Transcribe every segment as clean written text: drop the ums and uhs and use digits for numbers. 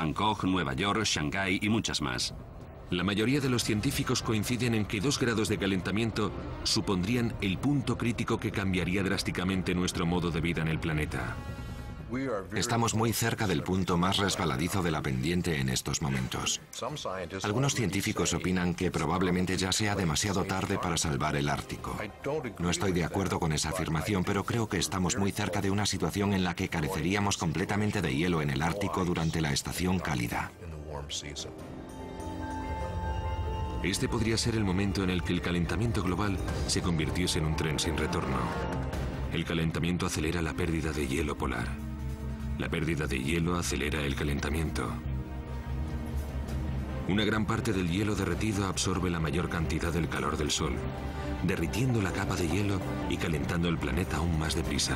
Bangkok, Nueva York, Shanghái y muchas más. La mayoría de los científicos coinciden en que 2 grados de calentamiento supondrían el punto crítico que cambiaría drásticamente nuestro modo de vida en el planeta. Estamos muy cerca del punto más resbaladizo de la pendiente en estos momentos. Algunos científicos opinan que probablemente ya sea demasiado tarde para salvar el Ártico. No estoy de acuerdo con esa afirmación, pero creo que estamos muy cerca de una situación en la que careceríamos completamente de hielo en el Ártico durante la estación cálida. Este podría ser el momento en el que el calentamiento global se convirtiese en un tren sin retorno. El calentamiento acelera la pérdida de hielo polar. La pérdida de hielo acelera el calentamiento. Una gran parte del hielo derretido absorbe la mayor cantidad del calor del Sol, derritiendo la capa de hielo y calentando el planeta aún más deprisa.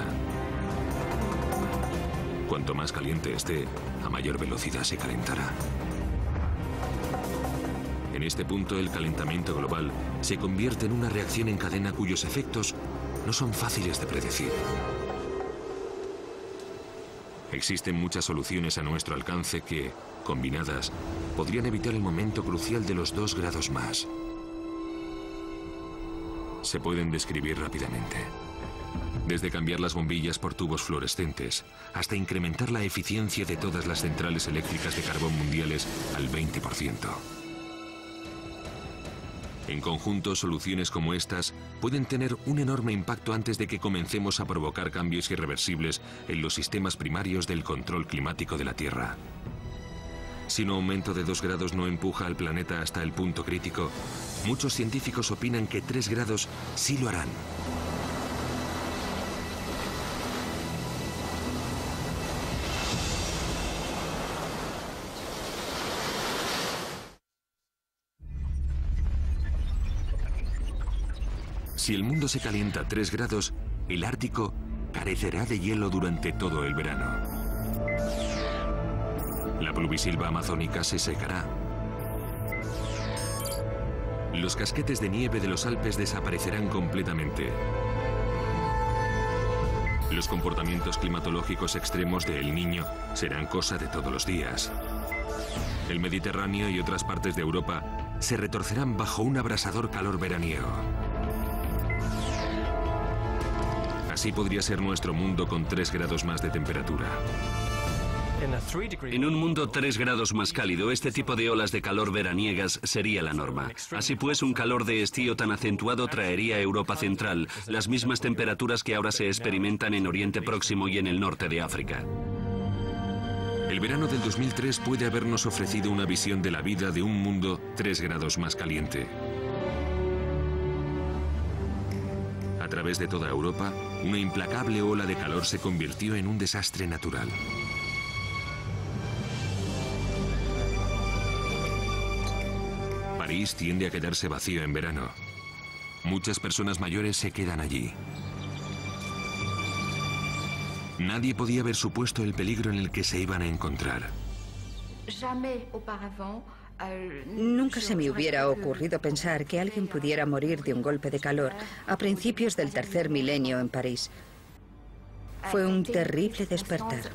Cuanto más caliente esté, a mayor velocidad se calentará. En este punto, el calentamiento global se convierte en una reacción en cadena cuyos efectos no son fáciles de predecir. Existen muchas soluciones a nuestro alcance que, combinadas, podrían evitar el momento crucial de los 2 grados más. Se pueden describir rápidamente. Desde cambiar las bombillas por tubos fluorescentes, hasta incrementar la eficiencia de todas las centrales eléctricas de carbón mundiales al 20%. En conjunto, soluciones como estas pueden tener un enorme impacto antes de que comencemos a provocar cambios irreversibles en los sistemas primarios del control climático de la Tierra. Si un aumento de 2 grados no empuja al planeta hasta el punto crítico, muchos científicos opinan que 3 grados sí lo harán. Si el mundo se calienta 3 grados, el Ártico carecerá de hielo durante todo el verano. La pluvisilva amazónica se secará. Los casquetes de nieve de los Alpes desaparecerán completamente. Los comportamientos climatológicos extremos de El Niño serán cosa de todos los días. El Mediterráneo y otras partes de Europa se retorcerán bajo un abrasador calor veraniego. Así podría ser nuestro mundo con 3 grados más de temperatura. En un mundo 3 grados más cálido, este tipo de olas de calor veraniegas sería la norma. Así pues, un calor de estío tan acentuado traería a Europa Central las mismas temperaturas que ahora se experimentan en Oriente Próximo y en el norte de África. El verano del 2003 puede habernos ofrecido una visión de la vida de un mundo 3 grados más caliente. A través de toda Europa, una implacable ola de calor se convirtió en un desastre natural. París tiende a quedarse vacío en verano. Muchas personas mayores se quedan allí. Nadie podía haber supuesto el peligro en el que se iban a encontrar. Nunca se me hubiera ocurrido pensar que alguien pudiera morir de un golpe de calor a principios del 3er milenio en París. Fue un terrible despertar.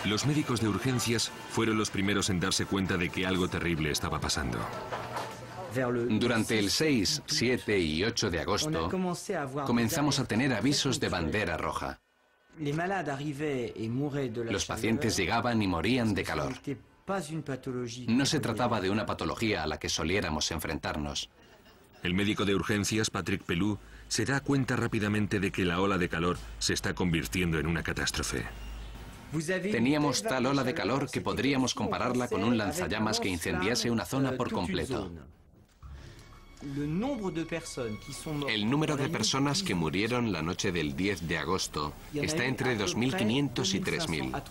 Los médicos de urgencias fueron los primeros en darse cuenta de que algo terrible estaba pasando. Durante el 6, 7 y 8 de agosto, comenzamos a tener avisos de bandera roja. Los pacientes llegaban y morían de calor. No se trataba de una patología a la que soliéramos enfrentarnos. El médico de urgencias, Patrick Pelloux, se da cuenta rápidamente de que la ola de calor se está convirtiendo en una catástrofe. Teníamos tal ola de calor que podríamos compararla con un lanzallamas que incendiase una zona por completo. El número de personas que murieron la noche del 10 de agosto está entre 2.500 y 3.000.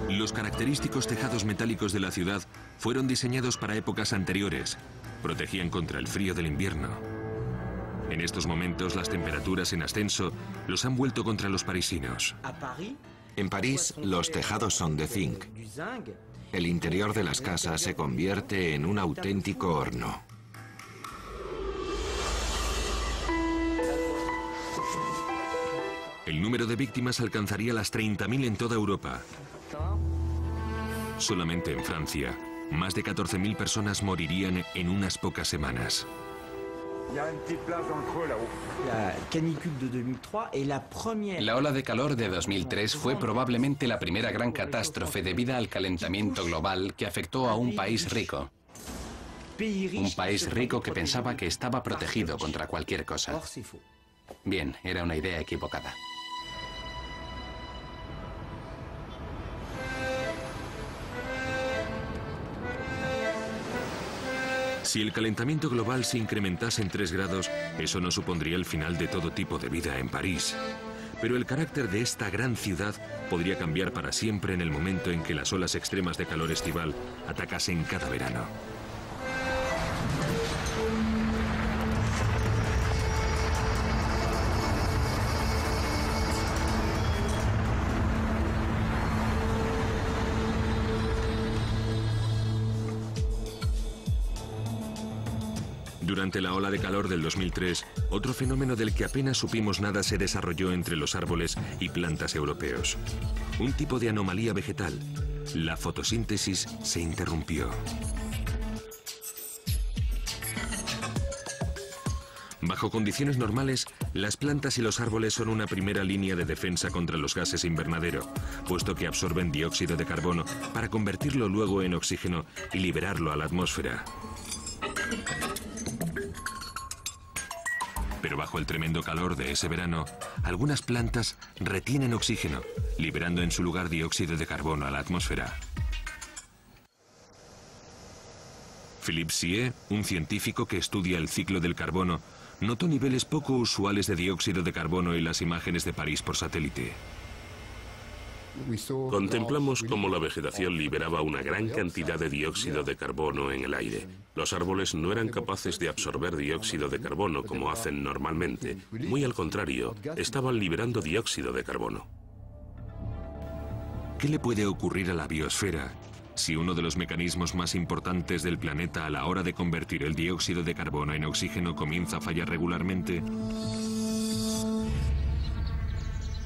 Los característicos tejados metálicos de la ciudad fueron diseñados para épocas anteriores. Protegían contra el frío del invierno. En estos momentos, las temperaturas en ascenso los han vuelto contra los parisinos. En París, los tejados son de zinc. El interior de las casas se convierte en un auténtico horno. El número de víctimas alcanzaría las 30.000 en toda Europa. Solamente en Francia, más de 14.000 personas morirían en unas pocas semanas. La ola de calor de 2003 fue probablemente la primera gran catástrofe debida al calentamiento global que afectó a un país rico. Un país rico que pensaba que estaba protegido contra cualquier cosa. Bien, era una idea equivocada. Si el calentamiento global se incrementase en 3 grados, eso no supondría el final de todo tipo de vida en París. Pero el carácter de esta gran ciudad podría cambiar para siempre en el momento en que las olas extremas de calor estival atacasen cada verano. Durante la ola de calor del 2003, otro fenómeno del que apenas supimos nada se desarrolló entre los árboles y plantas europeos. Un tipo de anomalía vegetal. La fotosíntesis se interrumpió. Bajo condiciones normales, las plantas y los árboles son una primera línea de defensa contra los gases invernadero, puesto que absorben dióxido de carbono para convertirlo luego en oxígeno y liberarlo a la atmósfera. Pero bajo el tremendo calor de ese verano, algunas plantas retienen oxígeno, liberando en su lugar dióxido de carbono a la atmósfera. Philippe Sier, un científico que estudia el ciclo del carbono, notó niveles poco usuales de dióxido de carbono en las imágenes de París por satélite. Contemplamos cómo la vegetación liberaba una gran cantidad de dióxido de carbono en el aire. Los árboles no eran capaces de absorber dióxido de carbono como hacen normalmente. Muy al contrario, estaban liberando dióxido de carbono. ¿Qué le puede ocurrir a la biosfera si uno de los mecanismos más importantes del planeta a la hora de convertir el dióxido de carbono en oxígeno comienza a fallar regularmente?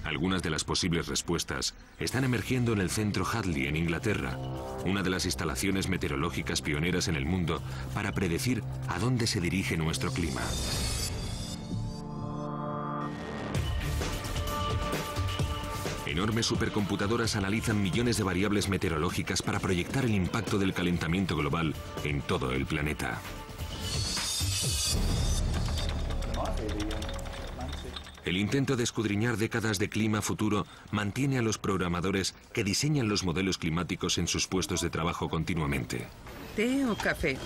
Algunas de las posibles respuestas están emergiendo en el centro Hadley, en Inglaterra, una de las instalaciones meteorológicas pioneras en el mundo para predecir a dónde se dirige nuestro clima. Enormes supercomputadoras analizan millones de variables meteorológicas para proyectar el impacto del calentamiento global en todo el planeta. El intento de escudriñar décadas de clima futuro mantiene a los programadores que diseñan los modelos climáticos en sus puestos de trabajo continuamente. ¿Té o café?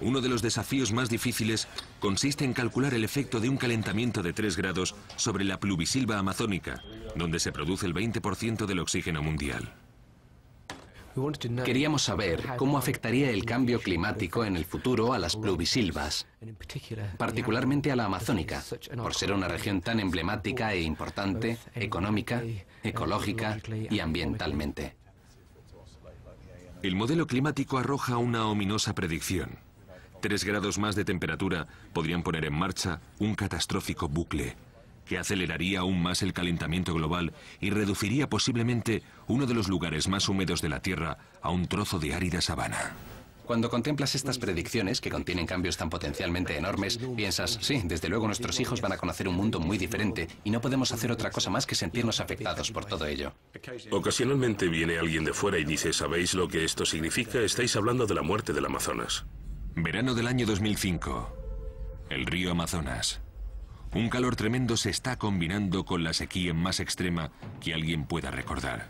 Uno de los desafíos más difíciles consiste en calcular el efecto de un calentamiento de 3 grados sobre la pluvisilva amazónica, donde se produce el 20% del oxígeno mundial. Queríamos saber cómo afectaría el cambio climático en el futuro a las pluvisilvas, particularmente a la amazónica, por ser una región tan emblemática e importante, económica, ecológica y ambientalmente. El modelo climático arroja una ominosa predicción. 3 grados más de temperatura podrían poner en marcha un catastrófico bucle que aceleraría aún más el calentamiento global y reduciría posiblemente uno de los lugares más húmedos de la Tierra a un trozo de árida sabana. Cuando contemplas estas predicciones, que contienen cambios tan potencialmente enormes, piensas, sí, desde luego nuestros hijos van a conocer un mundo muy diferente y no podemos hacer otra cosa más que sentirnos afectados por todo ello. Ocasionalmente viene alguien de fuera y dice, ¿sabéis lo que esto significa? Estáis hablando de la muerte del Amazonas. Verano del año 2005. El río Amazonas. Un calor tremendo se está combinando con la sequía más extrema que alguien pueda recordar.